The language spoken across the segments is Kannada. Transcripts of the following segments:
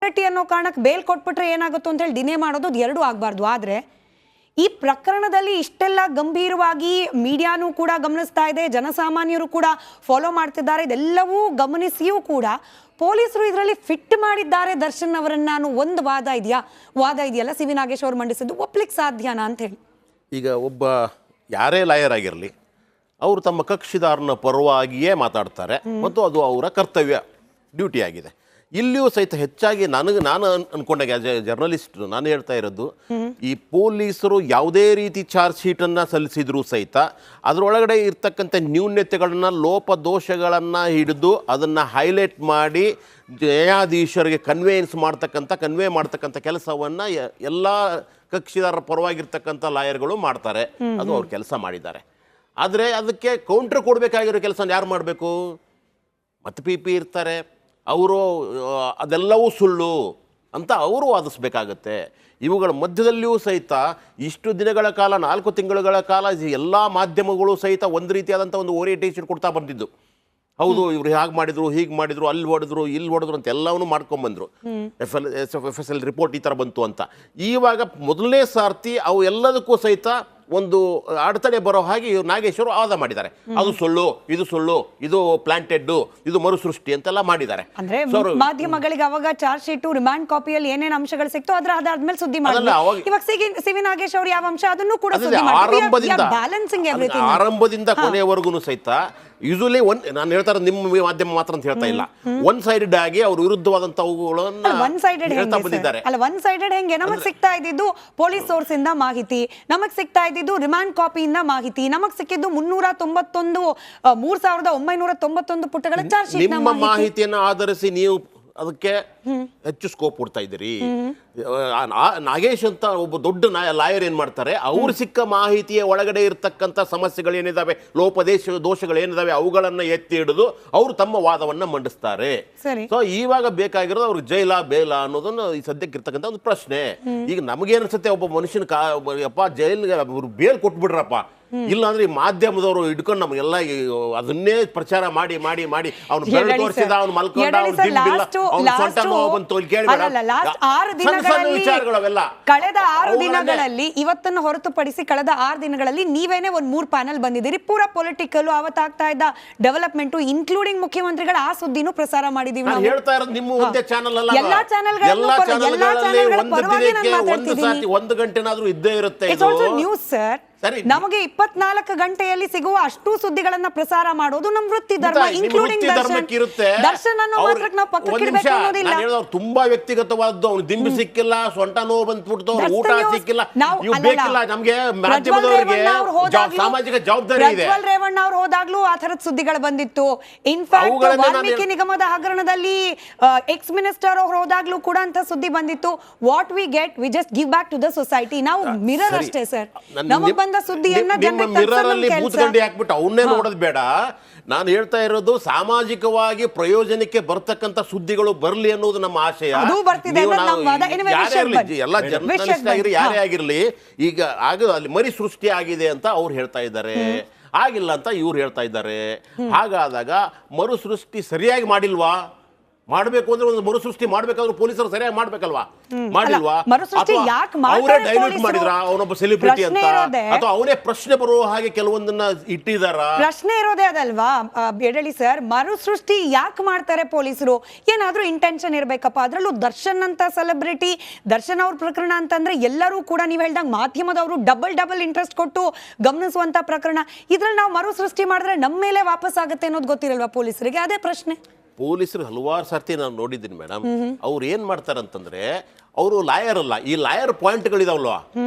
ಸೆಲೆಬ್ರಿಟಿ ಅನ್ನೋ ಕಾರಣಕ್ಕೆ ಬೇಲ್ ಕೊಟ್ಬಿಟ್ರೆ ಏನಾಗುತ್ತೋ ಅಂತ ಹೇಳಿ ಡಿನೇ ಮಾಡೋದು ಎರಡೂ ಆಗಬಾರ್ದು. ಆದರೆ ಈ ಪ್ರಕರಣದಲ್ಲಿ ಇಷ್ಟೆಲ್ಲ ಗಂಭೀರವಾಗಿ ಮೀಡಿಯಾನೂ ಕೂಡ ಗಮನಿಸ್ತಾ ಇದೆ, ಜನಸಾಮಾನ್ಯರು ಕೂಡ ಫಾಲೋ ಮಾಡ್ತಿದ್ದಾರೆ. ಇದೆಲ್ಲವೂ ಗಮನಿಸಿಯೂ ಕೂಡ ಪೊಲೀಸರು ಇದರಲ್ಲಿ ಫಿಟ್ ಮಾಡಿದ್ದಾರೆ ದರ್ಶನ್ ಅವರನ್ನ ಅನ್ನೋ ಒಂದು ವಾದ ಇದೆಯಲ್ಲ ಸಿ ವಿ ನಾಗೇಶ್ ಅವರು ಮಂಡಿಸಿದ್ದು, ಒಪ್ಲಿಕ್ಕೆ ಸಾಧ್ಯನಾ ಅಂತ ಹೇಳಿ. ಈಗ ಒಬ್ಬ ಯಾರೇ ಲಾಯರ್ ಆಗಿರಲಿ ಅವರು ತಮ್ಮ ಕಕ್ಷಿದಾರನ ಪರವಾಗಿಯೇ ಮಾತಾಡ್ತಾರೆ ಮತ್ತು ಅದು ಅವರ ಕರ್ತವ್ಯ, ಡ್ಯೂಟಿ ಆಗಿದೆ. ಇಲ್ಲಿಯೂ ಸಹಿತ ಹೆಚ್ಚಾಗಿ ನಾನು ಅನ್ಕೊಂಡಾಗ ಆಸ್ ಎ ಜರ್ನಲಿಸ್ಟ್ ನಾನು ಹೇಳ್ತಾ ಇರೋದು, ಈ ಪೊಲೀಸರು ಯಾವುದೇ ರೀತಿ ಚಾರ್ಜ್ ಶೀಟನ್ನು ಸಲ್ಲಿಸಿದ್ರು ಸಹಿತ ಅದರೊಳಗಡೆ ಇರ್ತಕ್ಕಂಥ ನ್ಯೂನ್ಯತೆಗಳನ್ನು, ಲೋಪದೋಷಗಳನ್ನು ಹಿಡಿದು ಅದನ್ನು ಹೈಲೈಟ್ ಮಾಡಿ ನ್ಯಾಯಾಧೀಶರಿಗೆ ಕನ್ವೇ ಮಾಡ್ತಕ್ಕಂಥ ಕೆಲಸವನ್ನು ಎಲ್ಲ ಕಕ್ಷಿದಾರರ ಪರವಾಗಿರ್ತಕ್ಕಂಥ ಲಾಯರ್ಗಳು ಮಾಡ್ತಾರೆ. ಅದು ಅವ್ರ ಕೆಲಸ ಮಾಡಿದ್ದಾರೆ. ಆದರೆ ಅದಕ್ಕೆ ಕೌಂಟ್ರ್ ಕೊಡಬೇಕಾಗಿರೋ ಕೆಲಸ ಯಾರು ಮಾಡಬೇಕು? ಮತ್ತೆ ಪಿ ಪಿ ಇರ್ತಾರೆ, ಅವರು ಅದೆಲ್ಲವೂ ಸುಳ್ಳು ಅಂತ ಅವರು ವಾದಿಸ್ಬೇಕಾಗತ್ತೆ. ಇವುಗಳ ಮಧ್ಯದಲ್ಲಿಯೂ ಸಹಿತ ಇಷ್ಟು ದಿನಗಳ ಕಾಲ, 4 ತಿಂಗಳುಗಳ ಕಾಲ ಎಲ್ಲ ಮಾಧ್ಯಮಗಳು ಸಹಿತ ಒಂದು ರೀತಿಯಾದಂಥ ಒಂದು ಓರಿಯೆಂಟೇಷನ್ ಕೊಡ್ತಾ ಬಂದಿದ್ದು. ಹೌದು, ಇವ್ರು ಹಾಗೆ ಮಾಡಿದ್ರು, ಹೀಗೆ ಮಾಡಿದ್ರು, ಅಲ್ಲಿ ಹೊಡೆದ್ರು, ಇಲ್ಲಿ ಹೊಡೆದ್ರು ಅಂತ ಎಲ್ಲವನ್ನೂ ಮಾಡ್ಕೊಂಡ್ಬಂದರು. FSL ರಿಪೋರ್ಟ್ ಈ ಥರ ಬಂತು ಅಂತ. ಇವಾಗ ಮೊದಲನೇ ಸಾರ್ತಿ ಅವು ಎಲ್ಲದಕ್ಕೂ ಸಹಿತ ಒಂದು ಅಡೆತಡೆ ಬರೋ ಹಾಗೆ ನಾಗೇಶ್ವರು ವಾದ ಮಾಡಿದ್ದಾರೆ. ಅದು ಸುಳ್ಳು, ಇದು ಪ್ಲಾಂಟೆಡ್, ಇದು ಮರುಸೃಷ್ಟಿ ಅಂತೆಲ್ಲ ಮಾಡಿದ್ದಾರೆ. ಅಂದ್ರೆ ಮಾಧ್ಯಮಗಳಿಗೆ ಅವಾಗ ಚಾರ್ಜ್ ಶೀಟ್ ರಿಮಾಂಡ್ ಕಾಪಿಯಲ್ಲಿ ಏನೇನು ಅಂಶಗಳು ಸಿಕ್ತು ಅದಾದ್ಮೇಲೆ ಸುದ್ದಿ ಮಾಡಿದ್ರು. ಇವಾಗ ಸಿ ವಿ ನಾಗೇಶ್ ಅವರು ಯಾವ ಅಂಶ ಅದನ್ನು ಕೂಡ ಆರಂಭದಿಂದ ಕೊನೆಯವರೆಗೂ ಸಹಿತ ಯೂಶಲಿ ನಾನು ಹೇಳ್ತಾ ಇರೋದು ನಿಮ್ಮ ಮಾಧ್ಯಮ ಮಾತ್ರ ಅಂತ ಹೇಳ್ತಾ ಇಲ್ಲ, ಒನ್ ಸೈಡೆಡ್ ಆಗಿ ಅವ್ರ ವಿರುದ್ಧವಾದಂತವುಗಳನ್ನ ಬಂದಿದ್ದಾರೆ. ಅಲ್ಲ, ಒನ್ ಸೈಡೆಡ್ ಹೆಂಗೆ? ನಮಗ್ ಸಿಗ್ತಾ ಇದ್ದಿದ್ದು ಪೊಲೀಸ್ ಸೋರ್ಸ್ ಇಂದ ಮಾಹಿತಿ, ನಮಗ್ ಸಿಗ್ತಾ ಇದ್ದಿದ್ದು ರಿಮಾಂಡ್ ಕಾಪಿಯಿಂದ ಮಾಹಿತಿ, ನಮಗ್ ಸಿಕ್ಕಿದ್ದು 3991 ಪುಟಗಳ ಚಾರ್ಜ್ ಶೀಟ್. ನಿಮ್ಮ ಮಾಹಿತಿಯನ್ನು ಆಧರಿಸಿ ನೀವು ಅದಕ್ಕೆ ಹೆಚ್ಚು ಸ್ಕೋಪ್ ಕೊಡ್ತಾ ಇದ್ದೀರಿ. ನಾಗೇಶ್ ಅಂತ ಒಬ್ಬ ದೊಡ್ಡ ಲಾಯರ್ ಏನ್ ಮಾಡ್ತಾರೆ, ಅವ್ರು ಸಿಕ್ಕ ಮಾಹಿತಿಯ ಒಳಗಡೆ ಇರ್ತಕ್ಕಂಥ ಸಮಸ್ಯೆಗಳೇನಿದಾವೆ, ದೋಷಗಳೇನಿದಾವೆ ಅವುಗಳನ್ನ ಎತ್ತಿ ಹಿಡಿದು ಅವರು ತಮ್ಮ ವಾದವನ್ನ ಮಂಡಿಸ್ತಾರೆ. ಸೊ ಇವಾಗ ಬೇಕಾಗಿರೋದು ಅವ್ರಿಗೆ ಜೈಲ ಬೇಲ ಅನ್ನೋದನ್ನ ಈ ಸದ್ಯಕ್ಕೆ ಇರ್ತಕ್ಕಂಥ ಒಂದು ಪ್ರಶ್ನೆ. ಈಗ ನಮಗೇನ್ ಅನ್ಸುತ್ತೆ, ಒಬ್ಬ ಮನುಷ್ಯನ ಜೈಲ್ಗೆ ಬೇಲ್ ಕೊಟ್ಬಿಡ್ರಪ್ಪ, ಇಲ್ಲ ಅಂದ್ರೆ ಈ ಮಾಧ್ಯಮದವರು ಹಿಡ್ಕೊಂಡು ನಮಗೆಲ್ಲ ಅದನ್ನೇ ಪ್ರಚಾರ ಮಾಡಿ ಮಾಡಿ ಮಾಡಿ ಅವ್ನು ಬೆರಳು ತೋರಿಸಿದ, ಅವ್ನು ಮಲ್ಕೊಂಡ, ಕಳೆದ 6 ದಿನಗಳಲ್ಲಿ ಇವತ್ತನ್ನು ಹೊರತುಪಡಿಸಿ ಕಳೆದ 6 ದಿನಗಳಲ್ಲಿ ನೀವೇನೆ ಒಂದ್ 3 ಪ್ಯಾನಲ್ ಬಂದಿದ್ದೀರಿ. ಪೂರಾ ಪೊಲಿಟಿಕಲ್ ಅವತ್ತಾಗ್ತಾ ಇದ್ದ ಡೆವಲಪ್ಮೆಂಟ್ ಇನ್ಕ್ಲೂಡಿಂಗ್ ಮುಖ್ಯಮಂತ್ರಿಗಳ ಆ ಸುದ್ದಿನೂ ಪ್ರಸಾರ ಮಾಡಿದೀವಿ. ಹೇಳ್ತಾ ಇರೋದು ನಿಮ್ಮ ಒಂದೇ ಚಾನಲ್ ಅಲ್ಲ, ಎಲ್ಲಾ ಚಾನೆಲ್ಗಳಲ್ಲಿ ಒಂದು ಗಂಟೆನಾದ್ರೂ ಇದ್ದೇ ಇರುತ್ತೆ ನ್ಯೂಸ್ ಸರ್. ನಮಗೆ 24 ಗಂಟೆಯಲ್ಲಿ ಸಿಗುವ ಅಷ್ಟು ಸುದ್ದಿಗಳನ್ನ ಪ್ರಸಾರ ಮಾಡೋದು ನಮ್ಮ ವೃತ್ತಿ ಧರ್ಮ, ಇನ್ಕ್ಲೂಡಿಂಗ್ ದರ್ಶನ್ ಅನ್ನೋ ಮಾತ್ರಕ್ಕೆ ನಾವು ಪಕ್ಕಕ್ಕೆ ಇಡಬೇಕು ಅನ್ನೋದಿಲ್ಲ. ತುಂಬಾ ವ್ಯಕ್ತಿಗತವಾದ್ದು, ಅವ್ನು ದಿಂಬು ಸಿಕ್ಕಿಲ್ಲ, ಸೊಂಟ ನೋವು ಬಂದ್ಬಿಡ್ತು, ಊಟ ಸಿಕ್ಕಿಲ್ಲ, ಬೇಕಿಲ್ಲ ನಮ್ಗೆ ಮಾಧ್ಯಮದವರಿಗೆ ಸಾಮಾಜಿಕ ಜವಾಬ್ದಾರಿ ಇದೆ. ಪ್ರಜ್ವಲ್ ರೇವಣ್ಣ ಅವ್ರು ಹೋದಾಗ್ಲೂ ಆ ತರದ ಸುದ್ದಿಗಳು ಬಂದಿತ್ತು. ಇನ್ಫ್ಯಾಕ್ಟ್ ವಾಲ್ಮೀಕಿ ನಿಗಮದ ಹಗರಣದಲ್ಲಿ ಎಕ್ಸ್ ಮಿನಿಸ್ಟರ್ ಅವ್ರು ಹೋದಾಗ್ಲೂ ಕೂಡ ಅಂತ ಸುದ್ದಿ ಬಂದಿತ್ತು. What we get we just give back to the society. ನಾವು ಮಿರರ್ ಅಷ್ಟೇ ಸರ್. ನಿಮ್ಮ ಮಿರರ್ ಅಲ್ಲಿ ಬೂತ್ಗಂಡಿ ಹಾಕ್ಬಿಟ್ಟು ಅವನ್ನೇ ನೋಡೋದು ಬೇಡ. ನಾನು ಹೇಳ್ತಾ ಇರೋದು ಸಾಮಾಜಿಕವಾಗಿ ಪ್ರಯೋಜನಕ್ಕೆ ಬರ್ತಕ್ಕಂಥ ಸುದ್ದಿಗಳು ಬರಲಿ ಅನ್ನೋದು ನಮ್ಮ ಆಶಯ. ಎಲ್ಲ ಜರ್ನಲಿಸ್ಟ್ ಆಗಿರಲಿ ಯಾರೇ ಆಗಿರಲಿ, ಈಗ ಅಲ್ಲಿ ಮರಿ ಸೃಷ್ಟಿ ಆಗಿದೆ ಅಂತ ಅವ್ರು ಹೇಳ್ತಾ ಇದ್ದಾರೆ, ಆಗಿಲ್ಲ ಅಂತ ಇವ್ರು ಹೇಳ್ತಾ ಇದ್ದಾರೆ. ಹಾಗಾದಾಗ ಮರುಸೃಷ್ಟಿ ಸರಿಯಾಗಿ ಮಾಡಿಲ್ವಾ? ಮಾಡಬೇಕು ಅಂದ್ರೆ ಒಂದು ಮರುಸೃಷ್ಟಿ ಮಾಡ್ಬೇಕಾದ್ರೆ ಪೊಲೀಸರು ಸರಿಯಾಗಿ ಮಾಡ್ಬೇಕಲ್ವಾ? ಮಾಡಿಲ್ವಾ? ಅವರೇ ಡೈಲ್ಯೂಟ್ ಮಾಡಿದ್ರ ಅವನೊಬ್ಬ ಸೆಲೆಬ್ರಿಟಿ ಅಂತ, ಅಥವಾ ಅವನೇ ಪ್ರಶ್ನೆ ಬರುವ ಹಾಗೆ ಕೆಲವೊಂದನ್ನ ಇಟ್ಟಿದಾರ? ಪ್ರಶ್ನೆ ಇರೋದೇ ಅದಲ್ವಾ ಬೇಡಳಿ ಸರ್. ಮರುಸೃಷ್ಟಿ ಯಾಕೆ ಮಾಡ್ತಾರೆ ಪೊಲೀಸರು? ಏನಾದ್ರೂ ಇಂಟೆನ್ಷನ್ ಇರ್ಬೇಕಪ್ಪ. ಅದ್ರಲ್ಲೂ ದರ್ಶನ್ ಅಂತ ಸೆಲೆಬ್ರಿಟಿ, ದರ್ಶನ್ ಅವ್ರ ಪ್ರಕರಣ ಅಂತಂದ್ರೆ ಎಲ್ಲರೂ ಕೂಡ ನೀವು ಹೇಳ್ದಂಗೆ ಮಾಧ್ಯಮದವರು ಡಬಲ್ ಇಂಟ್ರೆಸ್ಟ್ ಕೊಟ್ಟು ಗಮನಿಸುವಂತ ಪ್ರಕರಣ. ಇದ್ರಲ್ಲಿ ನಾವು ಮರುಸೃಷ್ಟಿ ಮಾಡಿದ್ರೆ ನಮ್ಮ ಮೇಲೆ ವಾಪಸ್ ಆಗುತ್ತೆ ಅನ್ನೋದು ಗೊತ್ತಿರಲ್ವಾ ಪೊಲೀಸರಿಗೆ? ಅದೇ ಪ್ರಶ್ನೆ. ಪೊಲೀಸರು ಹಲವಾರು ಸರ್ತಿ ನಾನು ನೋಡಿದ್ದೀನಿ ಮೇಡಮ್, ಅವ್ರು ಏನ್ ಮಾಡ್ತಾರಂತಂದ್ರೆ, ಅವರು ಲಾಯರ್ ಅಲ್ಲ, ಈ ಲಾಯರ್ ಪಾಯಿಂಟ್ಗಳಿದಾವಲ್ವಾ,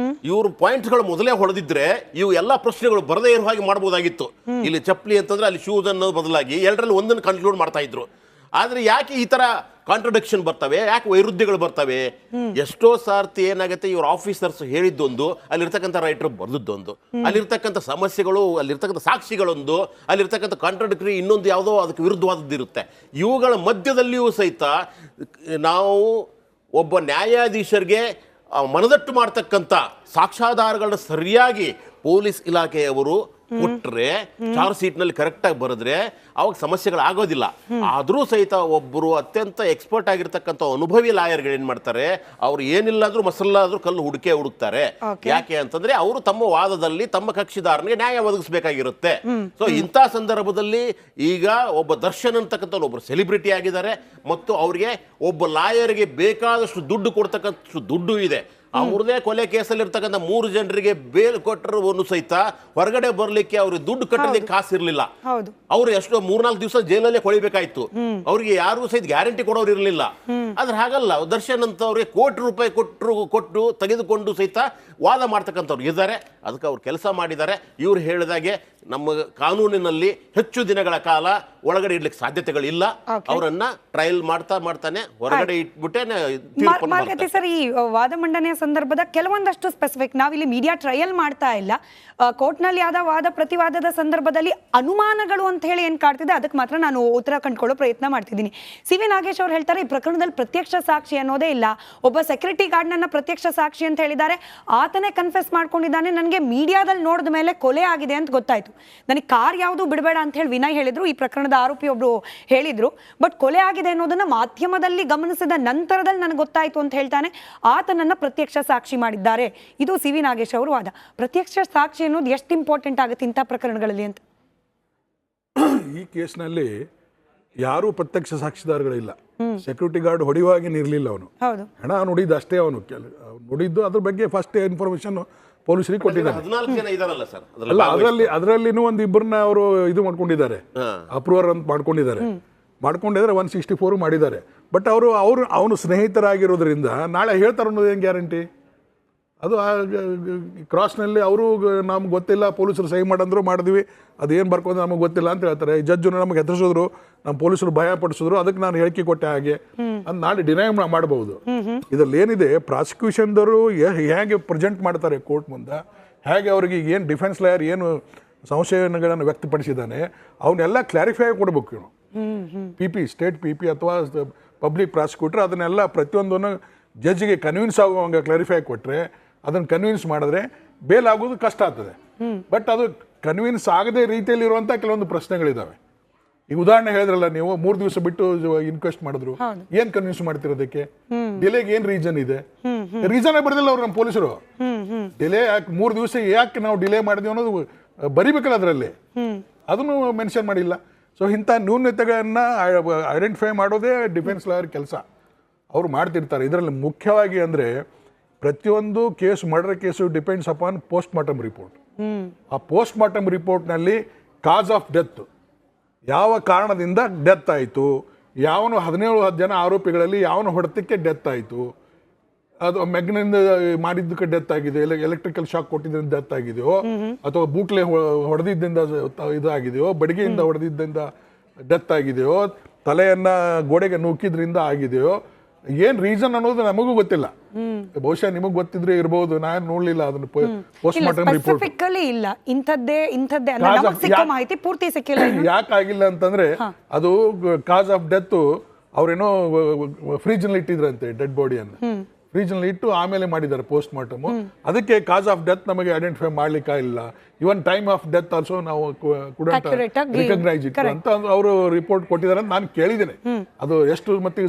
ಇವ್ರ ಪಾಯಿಂಟ್ಗಳು ಮೊದಲೇ ಹೊಡೆದಿದ್ರೆ ಇವು ಎಲ್ಲಾ ಪ್ರಶ್ನೆಗಳು ಬರದೇ ಇರೋ ಹಾಗೆ ಮಾಡಬಹುದಾಗಿತ್ತು. ಇಲ್ಲಿ ಚಪ್ಪಲಿ ಅಂತಂದ್ರೆ ಅಲ್ಲಿ ಶೂಸ್ ಅನ್ನೋದು ಬದಲಾಗಿ ಎರಡರಲ್ಲಿ ಒಂದನ್ನು ಕನ್ಕ್ಲೂಡ್ ಮಾಡ್ತಾ ಇದ್ರು. ಆದ್ರೆ ಯಾಕೆ ಈ ತರ ಕಾಂಟ್ರಡಿಕ್ಷನ್ ಬರ್ತವೆ, ಯಾಕೆ ವೈರುಧ್ಯಗಳು ಬರ್ತವೆ? ಎಷ್ಟೋ ಸಾರ್ತಿ ಏನಾಗುತ್ತೆ, ಇವ್ರ ಆಫೀಸರ್ಸ್ ಹೇಳಿದ್ದೊಂದು, ಅಲ್ಲಿರ್ತಕ್ಕಂಥ ರೈಟರ್ ಬರೆದದ್ದೊಂದು, ಅಲ್ಲಿರ್ತಕ್ಕಂಥ ಸಮಸ್ಯೆಗಳು, ಅಲ್ಲಿರ್ತಕ್ಕಂಥ ಸಾಕ್ಷಿಗಳೊಂದು, ಅಲ್ಲಿರ್ತಕ್ಕಂಥ ಕಾಂಟ್ರಡಿಕ್ಟರಿ ಇನ್ನೊಂದು ಯಾವುದೋ ಅದಕ್ಕೆ ವಿರುದ್ಧವಾದದ್ದಿರುತ್ತೆ. ಇವುಗಳ ಮಧ್ಯದಲ್ಲಿಯೂ ಸಹಿತ ನಾವು ಒಬ್ಬ ನ್ಯಾಯಾಧೀಶರಿಗೆ ಮನದಟ್ಟು ಮಾಡ್ತಕ್ಕಂಥ ಸಾಕ್ಷ್ಯಾಧಾರಗಳನ್ನ ಸರಿಯಾಗಿ ಪೊಲೀಸ್ ಇಲಾಖೆಯವರು ಕೊಟ್ರೆ ಚಾರ್ಜ್ ಶೀಟ್ ನಲ್ಲಿ ಕರೆಕ್ಟ್ ಆಗಿ ಬರೆದ್ರೆ ಅವಾಗ ಸಮಸ್ಯೆಗಳಾಗೋದಿಲ್ಲ. ಆದ್ರೂ ಸಹಿತ ಒಬ್ಬರು ಅತ್ಯಂತ ಎಕ್ಸ್ಪರ್ಟ್ ಆಗಿರ್ತಕ್ಕಂಥ ಅನುಭವಿ ಲಾಯರ್ಗಳು ಏನ್ ಮಾಡ್ತಾರೆ, ಅವ್ರು ಏನಿಲ್ಲ ಆದ್ರೂ ಮಸಲ್ಲಾದ್ರೂ ಕಲ್ಲು ಹುಡುಕ್ತಾರೆ. ಯಾಕೆ ಅಂತಂದ್ರೆ ಅವರು ತಮ್ಮ ವಾದದಲ್ಲಿ ತಮ್ಮ ಕಕ್ಷಿದಾರನಿಗೆ ನ್ಯಾಯ ಒದಗಿಸಬೇಕಾಗಿರುತ್ತೆ. ಸೊ ಇಂಥ ಸಂದರ್ಭದಲ್ಲಿ ಈಗ ಒಬ್ಬ ದರ್ಶನ್ ಅಂತಕ್ಕಂಥ ಒಬ್ಬರು ಸೆಲಿಬ್ರಿಟಿ ಆಗಿದ್ದಾರೆ ಮತ್ತು ಅವ್ರಿಗೆ ಒಬ್ಬ ಲಾಯರ್ಗೆ ಬೇಕಾದಷ್ಟು ದುಡ್ಡು ಕೊಡ್ತಕ್ಕಂಥ ದುಡ್ಡು ಇದೆ. ಅವ್ರದೇ ಕೊಲೆ ಕೇಸಲ್ಲಿ ಇರ್ತಕ್ಕಂಥ 3 ಜನರಿಗೆ ಬೇಲ್ ಕೊಟ್ಟರು ಸಹಿತ ಹೊರಗಡೆ ಬರ್ಲಿಕ್ಕೆ ಅವ್ರಿಗೆ ದುಡ್ಡು ಕಟ್ಟಲಿಕ್ಕೆ ಕಾಸಿರ್ಲಿಲ್ಲ. ಅವ್ರು ಎಷ್ಟೋ 3-4 ದಿವಸ ಜೈಲಲ್ಲೇ ಕೊಳಿಬೇಕಾಯ್ತು. ಅವ್ರಿಗೆ ಯಾರು ಸಹಿತ ಗ್ಯಾರಂಟಿ ಕೊಡೋರು ಇರಲಿಲ್ಲ. ಆದ್ರೆ ಹಾಗಲ್ಲ, ದರ್ಶನ್ ಅಂತ ಅವ್ರಿಗೆ ಕೋಟಿ ರೂಪಾಯಿ ಕೊಟ್ಟು ತೆಗೆದುಕೊಂಡು ಸಹಿತ ವಾದ ಮಾಡ್ತಕ್ಕಂಥವ್ರು ಇದ್ದಾರೆ. ಅದಕ್ಕೆ ಅವ್ರು ಕೆಲಸ ಮಾಡಿದ್ದಾರೆ. ಇವ್ರು ಹೇಳಿದಾಗೆ ನಮ್ಮ ಕಾನೂನಿನಲ್ಲಿ ಹೆಚ್ಚು ದಿನಗಳ ಕಾಲ ಒಳಗಡೆ ಇಡ್ಲಿಕ್ಕೆ ಸಾಧ್ಯತೆಗಳಿಲ್ಲ. ಅವರನ್ನ ಟ್ರಯಲ್ ಮಾಡ್ತಾನೆ ಹೊರಗಡೆ ಇಟ್ಬಿಟ್ಟೆ ಸರ್, ಈ ವಾದ ಮಂಡನೆಯ ಸಂದರ್ಭದ ಕೆಲವೊಂದಷ್ಟು ಸ್ಪೆಸಿಫಿಕ್ ನಾವಿಲ್ಲಿ ಮೀಡಿಯಾ ಟ್ರಯಲ್ ಮಾಡ್ತಾ ಇಲ್ಲ. ಕೋರ್ಟ್ನಲ್ಲಿ ಆದ ವಾದ ಪ್ರತಿವಾದದ ಸಂದರ್ಭದಲ್ಲಿ ಅನುಮಾನಗಳು ಅಂತ ಹೇಳಿ ಏನ್ ಕಾಡ್ತಿದೆ ಅದಕ್ಕೆ ಮಾತ್ರ ನಾನು ಉತ್ತರ ಕಂಡುಕೊಳ್ಳೋ ಪ್ರಯತ್ನ ಮಾಡ್ತಿದ್ದೀನಿ. ಸಿ ವಿ ನಾಗೇಶ್ ಅವರು ಹೇಳ್ತಾರೆ ಈ ಪ್ರಕರಣದಲ್ಲಿ ಪ್ರತ್ಯಕ್ಷ ಸಾಕ್ಷಿ ಅನ್ನೋದೇ ಇಲ್ಲ. ಒಬ್ಬ ಸೆಕ್ಯೂರಿಟಿ ಗಾರ್ಡ್ ನನ್ನ ಪ್ರತ್ಯಕ್ಷ ಸಾಕ್ಷಿ ಅಂತ ಹೇಳಿದ್ದಾರೆ. ಆತನೇ ಕನ್ಫೆಸ್ ಮಾಡ್ಕೊಂಡಿದ್ದಾನೆ, ನನಗೆ ಮೀಡಿಯಾದಲ್ಲಿ ನೋಡಿದ ಮೇಲೆ ಕೊಲೆ ಆಗಿದೆ ಅಂತ ಗೊತ್ತಾಯ್ತು, ನನಗೆ ಕಾರ್ ಯಾವುದು ಬಿಡಬೇಡ ಅಂತ ಹೇಳಿ ವಿನಯ್ ಹೇಳಿದ್ರು, ಈ ಪ್ರಕರಣದ ಆರೋಪಿ ಒಬ್ರು ಹೇಳಿದ್ರು. ಬಟ್ ಕೊಲೆ ಆಗಿದೆ ಅನ್ನೋದನ್ನ ಮಾಧ್ಯಮದಲ್ಲಿ ಗಮನಿಸಿದ ನಂತರದಲ್ಲಿ ನನಗೆ ಗೊತ್ತಾಯ್ತು ಅಂತ ಹೇಳ್ತಾನೆ. ಆತನನ್ನ ಪ್ರತ್ಯಕ್ಷ ಸಾಕ್ಷಿ ಮಾಡಿದ್ದಾರೆ. ಇದು ಸಿ ವಿ ನಾಗೇಶ್ ಅವರು ವಾದ. ಪ್ರತ್ಯಕ್ಷ ಸಾಕ್ಷಿ ಅನ್ನೋದು ಎಷ್ಟು ಇಂಪಾರ್ಟೆಂಟ್ ಆಗುತ್ತೆ ಇಂಥ ಪ್ರಕರಣಗಳಲ್ಲಿ ಅಂತ? ಈ ಕೇಸ್ನಲ್ಲಿ ಯಾರೂ ಪ್ರತ್ಯಕ್ಷ ಸಾಕ್ಷಿದಾರಗಳಿಲ್ಲ. ಸೆಕ್ಯೂರಿಟಿ ಗಾರ್ಡ್ ಹೊಡೆಯುವಾಗೇನು ಇರಲಿಲ್ಲ. ಅವನು ಹಣ ನುಡಿದ ಅಷ್ಟೇ. ಅವನು ನುಡಿದ್ದು ಅದ್ರ ಬಗ್ಗೆ ಫಸ್ಟ್ ಇನ್ಫಾರ್ಮೇಶನ್ ಪೊಲೀಸರಿಗೆ ಕೊಟ್ಟಿದ್ದಾರೆ. ಅಲ್ಲ, ಅದರಲ್ಲಿನೂ ಒಂದು ಇಬ್ಬರನ್ನ ಅವರು ಇದು ಮಾಡ್ಕೊಂಡಿದ್ದಾರೆ, ಅಪ್ರೂವರ್ ಅಂತ ಮಾಡ್ಕೊಂಡಿದ್ದಾರೆ. 164 ಮಾಡಿದ್ದಾರೆ. ಬಟ್ ಅವನು ಸ್ನೇಹಿತರಾಗಿರೋದ್ರಿಂದ ನಾಳೆ ಹೇಳ್ತಾರೆ ಅನ್ನೋದು ಏನು ಗ್ಯಾರಂಟಿ? ಅದು ಕ್ರಾಸ್ನಲ್ಲಿ ಅವರು ನಮ್ಗೆ ಗೊತ್ತಿಲ್ಲ, ಪೊಲೀಸರು ಸಹಿ ಮಾಡಂದ್ರು ಮಾಡಿದ್ವಿ, ಅದೇನು ಬರ್ಕೊಂಡು ನಮಗೆ ಗೊತ್ತಿಲ್ಲ ಅಂತ ಹೇಳ್ತಾರೆ. ಜಡ್ಜನ್ನು ನಮಗೆ ಹೆದರಿಸಿದ್ರು, ನಮ್ಮ ಪೊಲೀಸರು ಭಯ ಪಡಿಸಿದ್ರು, ಅದಕ್ಕೆ ನಾನು ಹೇಳಿಕೆ ಕೊಟ್ಟೆ ಹಾಗೆ ಅಂತ ನಾಳೆ ಡಿನೈ ಮಾಡಬಹುದು. ಇದರಲ್ಲಿ ಏನಿದೆ, ಪ್ರಾಸಿಕ್ಯೂಷನ್ದವರು ಹೇಗೆ ಪ್ರೆಸೆಂಟ್ ಮಾಡ್ತಾರೆ ಕೋರ್ಟ್ ಮುಂದೆ, ಹೇಗೆ ಅವರಿಗೆ ಏನು ಡಿಫೆನ್ಸ್ ಲಾಯರ್ ಏನು ಸಂಶಯಗಳನ್ನು ವ್ಯಕ್ತಪಡಿಸಿದ್ದಾನೆ ಅವನ್ನೆಲ್ಲ ಕ್ಲಾರಿಫೈ ಕೊಡಬೇಕು. ಇವನು ಸ್ಟೇಟ್ ಪಿ ಪಿ ಅಥವಾ ಪಬ್ಲಿಕ್ ಪ್ರಾಸಿಕ್ಯೂಟರ್ ಅದನ್ನೆಲ್ಲ ಪ್ರತಿಯೊಂದನ್ನು ಜಡ್ಜ್ಗೆ ಕನ್ವಿನ್ಸ್ ಆಗುವಂಗೆ ಕ್ಲಾರಿಫೈ ಕೊಟ್ಟರೆ, ಅದನ್ನು ಕನ್ವಿನ್ಸ್ ಮಾಡಿದ್ರೆ ಬೇಲ್ ಆಗೋದು ಕಷ್ಟ ಆಗ್ತದೆ. ಬಟ್ ಅದು ಕನ್ವಿನ್ಸ್ ಆಗದೆ ರೀತಿಯಲ್ಲಿರುವಂಥ ಕೆಲವೊಂದು ಪ್ರಶ್ನೆಗಳಿದ್ದಾವೆ. ಈಗ ಉದಾಹರಣೆ ಹೇಳಿದ್ರಲ್ಲ ನೀವು, 3 ದಿವಸ ಬಿಟ್ಟು ಇನ್ಕ್ವೆಸ್ಟ್ ಮಾಡಿದ್ರು, ಏನ್ ಕನ್ವಿನ್ಸ್ ಮಾಡ್ತಿರೋದಕ್ಕೆ? ಡಿಲೇಗೆ ಏನ್ ರೀಸನ್ ಇದೆ? ರೀಸನ್ ಬರೆದಿಲ್ಲ ಅವ್ರು ನಮ್ಮ ಪೊಲೀಸರು. ಡಿಲೇ ಯಾಕೆ 3 ದಿವಸ ಯಾಕೆ ನಾವು ಡಿಲೇ ಮಾಡಿದ್ವಿ ಅನ್ನೋದು ಬರಿಬೇಕಲ್ಲ ಅದರಲ್ಲಿ, ಅದನ್ನು ಮೆನ್ಷನ್ ಮಾಡಿಲ್ಲ. ಸೊ ಇಂಥ ನ್ಯೂನತೆಗಳನ್ನ ಐಡೆಂಟಿಫೈ ಮಾಡೋದೇ ಡಿಫೆನ್ಸ್ ಲಾಯರ್ ಕೆಲಸ. ಅವರು ಮಾಡ್ತಿರ್ತಾರೆ. ಇದರಲ್ಲಿ ಮುಖ್ಯವಾಗಿ ಅಂದರೆ ಪ್ರತಿಯೊಂದು case, murder case depends upon post mortem report. ಆ ಪೋಸ್ಟ್ ಮಾರ್ಟಮ್ ರಿಪೋರ್ಟ್ನಲ್ಲಿ ಕಾಸ್ ಆಫ್ ಡೆತ್, ಯಾವ ಕಾರಣದಿಂದ ಡೆತ್ ಆಯಿತು, ಯಾವನು 17 ಜನ ಆರೋಪಿಗಳಲ್ಲಿ ಯಾವನು ಹೊಡೆತಕ್ಕೆ ಡೆತ್ ಆಯಿತು, ಅದು ಮೆಗ್ನಿಂದ ಮಾಡಿದ್ದಕ್ಕೆ ಡೆತ್ ಆಗಿದೆ, ಎಲೆಕ್ಟ್ರಿಕಲ್ ಶಾಕ್ ಕೊಟ್ಟಿದ್ದರಿಂದ ಡೆತ್ ಆಗಿದೆಯೋ, ಅಥವಾ ಬೂಟ್ಲೆ ಹೊಡೆದಿದ್ದರಿಂದ ಇದಾಗಿದೆಯೋ, ಬಡಿಗೆಯಿಂದ ಹೊಡೆದಿದ್ದರಿಂದ ಡೆತ್ ಆಗಿದೆಯೋ, ತಲೆಯನ್ನ ಗೋಡೆಗೆ ನೂಕಿದ್ರಿಂದ ಆಗಿದೆಯೋ, ಏನ್ ರೀಸನ್ ಅನ್ನೋದು ನಮಗೂ ಗೊತ್ತಿಲ್ಲ. ಬಹುಶಃ ನಿಮಗ್ ಗೊತ್ತಿದ್ರೆ ಇರಬಹುದು, ನಾನು ನೋಡ್ಲಿಲ್ಲ ಅದನ್ನ ಪೋಸ್ಟ್ ಮಾರ್ಟಮ್ ರಿಪೋರ್ಟ್. ಇಲ್ಲ ಇಂಥದ್ದೇ ಮಾಹಿತಿ ಪೂರ್ತಿ ಸಿಕ್ಕಿಲ್ಲ. ಯಾಕಾಗಿಲ್ಲ ಅಂತಂದ್ರೆ ಅದು ಕಾಸ್ ಆಫ್ ಡೆತ್ ಅವ್ರೇನೋ ಫ್ರಿಜ್ ನಲ್ಲಿ ಇಟ್ಟಿದ್ರಂತೆ ಡೆಡ್ ಬಾಡಿಯನ್ನು. ಫ್ರಿಜ್ ನಲ್ಲಿ ಇಟ್ಟು ಆಮೇಲೆ ಮಾಡಿದ್ದಾರೆ ಪೋಸ್ಟ್ ಮಾರ್ಟಮ್. ಅದಕ್ಕೆ ಕಾಸ್ ಆಫ್ ಡೆತ್ ನಮಗೆ ಐಡೆಂಟಿಫೈ ಮಾಡ್ಲಿಕ್ಕೆ ಇಲ್ಲ. ಇವನ್ ಟೈಮ್ ಆಫ್ ಡೆತ್ ಆಲ್ಸೋ ನಾವು ರಿಕಗ್ನೈಸ್ ಇಟ್ಟು ಅಂತ ಅವರು ರಿಪೋರ್ಟ್ ಕೊಟ್ಟಿದ್ದಾರೆ ಅಂತ ನಾನು ಕೇಳಿದ್ದೇನೆ. ಅದು ಎಷ್ಟು ಮತ್ತೆ